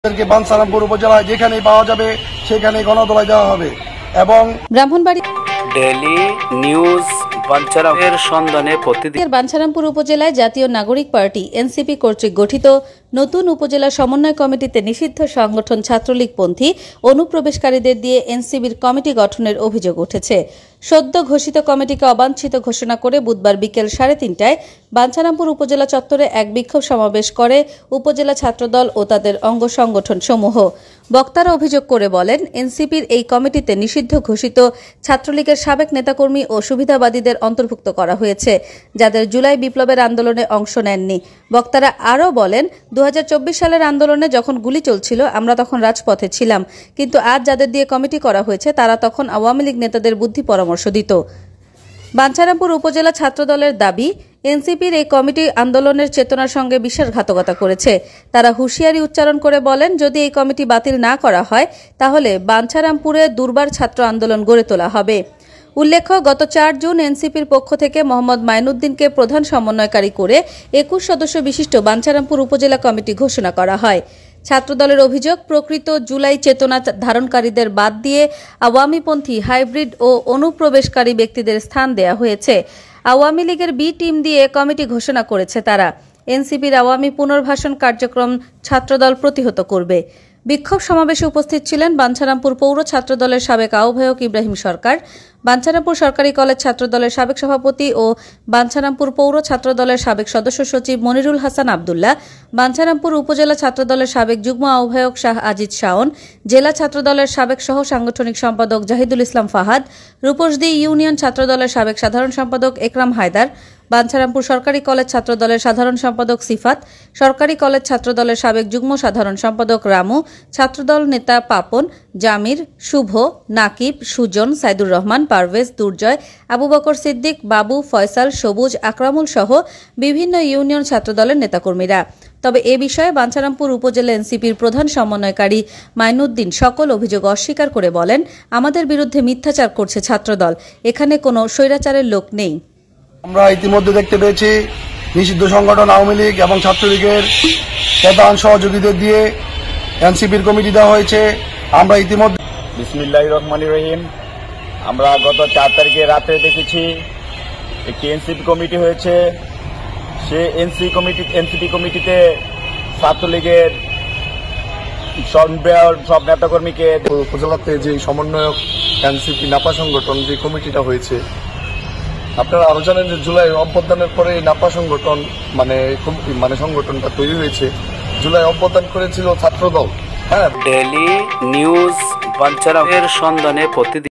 বাঞ্ছারামপুর উপজেলায় যেখানেই পাওয়া যাবে সেখানে গণধোলাই দেওয়া হবে। এবং ব্রাহ্মণবাড়িয়া ডেইলি নিউজ বাঞ্ছারামের সন্ধানে প্রতিদিন বাঞ্ছারামপুর উপজেলায় জাতীয় নাগরিক পার্টি এনসিপি কর্তৃক গঠিত নতুন উপজেলা সমন্বয় কমিটিতে নিষিদ্ধ সংগঠন ছাত্রলীগপন্থী অনুপ্রবেশকারীদের দিয়ে এনসিবির কমিটি গঠনের অভিযোগ উঠেছে। সদ্য ঘোষিত কমিটিকে অবাঞ্ছিত ঘোষণা করে বুধবার বিকেল 3:30টায় বাঞ্ছারামপুর উপজেলা চত্বরে এক বিক্ষোভ সমাবেশ করে উপজেলা ছাত্রদল ও তাদের অঙ্গ সংগঠন সমূহ। বক্তারা অভিযোগ করে বলেন, এনসিপির এই কমিটিতে নিষিদ্ধ ঘোষিত ছাত্রলীগের সাবেক নেতাকর্মী ও সুবিধাবাদীদের অন্তর্ভুক্ত করা হয়েছে, যাদের জুলাই বিপ্লবের আন্দোলনে অংশ নেননি। বক্তারা আরও বলেন, 2024 সালের আন্দোলনে যখন গুলি চলছিল আমরা তখন রাজপথে ছিলাম, কিন্তু আজ যাদের দিয়ে কমিটি করা হয়েছে তারা তখন আওয়ামী লীগ নেতাদের বুদ্ধি পরামর্শ দিত। বাঞ্ছারামপুর উপজেলা ছাত্রদলের দাবি, এনসিপির এই কমিটি আন্দোলনের চেতনার সঙ্গে বিশ্বাসঘাতকতা করেছে। তারা হুঁশিয়ারি উচ্চারণ করে বলেন, যদি এই কমিটি বাতিল না করা হয় তাহলে বাঞ্ছারামপুরে দুর্বার ছাত্র আন্দোলন গড়ে তোলা হবে। উল্লেখ্য, গত 4 জুন এনসিপির পক্ষ থেকে মোহাম্মদ মাইনুদ্দিনকে প্রধান সমন্বয়কারী করে 21 সদস্য বিশিষ্ট বাঞ্ছারামপুর উপজেলা কমিটি ঘোষণা করা হয়। ছাত্রদলের অভিযোগ, প্রকৃত জুলাই চেতনা ধারণকারীদের বাদ দিয়ে আওয়ামীপন্থী, হাইব্রিড ও অনুপ্রবেশকারী ব্যক্তিদের স্থান দেয়া হয়েছে। আওয়ামী লীগের বি টিম দিয়ে কমিটি ঘোষণা করেছে তারা। এনসিপির আওয়ামী পুনর্বাসন কার্যক্রম ছাত্রদল প্রতিহত করবে। বিক্ষোভ সমাবেশে উপস্থিত ছিলেন বাঞ্ছারামপুর পৌর ছাত্রদলের সাবেক আহ্বায়ক ইব্রাহিম সরকার, বাঞ্ছারামপুর সরকারি কলেজ ছাত্রদলের সাবেক সভাপতি ও বাঞ্ছারামপুর পৌর ছাত্রদলের সাবেক সদস্য সচিব মনিরুল হাসান আবদুল্লাহ, বাঞ্ছারামপুর উপজেলা ছাত্রদলের সাবেক যুগ্ম আহ্বায়ক শাহ আজিজ শাওন, জেলা ছাত্রদলের সাবেক সহ সাংগঠনিক সম্পাদক জাহিদুল ইসলাম ফাহাদ, রূপসদী ইউনিয়ন ছাত্রদলের সাবেক সাধারণ সম্পাদক একরাম হায়দার, বাঞ্ছারামপুর সরকারি কলেজ ছাত্রদলের সাধারণ সম্পাদক সিফাত, সরকারি কলেজ ছাত্রদলের সাবেক যুগ্ম সাধারণ সম্পাদক রামু, ছাত্রদল নেতা পাপন, জামির, শুভ, নাকিব, সুজন, সাইদুর রহমান, পারভেজ, দুর্জয়, আবু বকর সিদ্দিক, বাবু, ফয়সাল, সবুজ, আকরামুল সহ বিভিন্ন ইউনিয়ন ছাত্রদলের নেতাকর্মীরা। তবে এ বিষয়ে বাঞ্ছারামপুর উপজেলা এনসিপির প্রধান সমন্বয়কারী মাইনুদ্দিন সকল অভিযোগ অস্বীকার করে বলেন, আমাদের বিরুদ্ধে মিথ্যাচার করছে ছাত্রদল, এখানে কোনো স্বৈরাচারের লোক নেই। আমরা ইতিমধ্যে দেখতে পেয়েছি নিষিদ্ধ সংগঠন আওয়ামী লীগ এবং ছাত্রলীগের প্রধান সহযোগীদের দিয়ে এনসিপির কমিটি দেওয়া হয়েছে। আমরা ইতিমধ্যে বিসমিল্লাহির রহমানির রহিম, আমরা গত 4 তারিখে রাতে দেখেছি একটি এনসিপি কমিটি হয়েছে। সে এনসিপি কমিটিতে ছাত্রলীগের সব নেতাকর্মীকে উপজেলাতে যে সমন্বয়ক এনসিপি নাপা সংগঠন যে কমিটিটা হয়েছে, আপনারা আরো জানেন যে জুলাই অভ্যুত্থানের পরে নাপা সংগঠন মানে সংগঠনটা তৈরি হয়েছে। জুলাই অভ্যুত্থান করেছিল ছাত্রদল। ডেইলি নিউজ বাঞ্ছারামের সন্ধানে প্রতিদিন।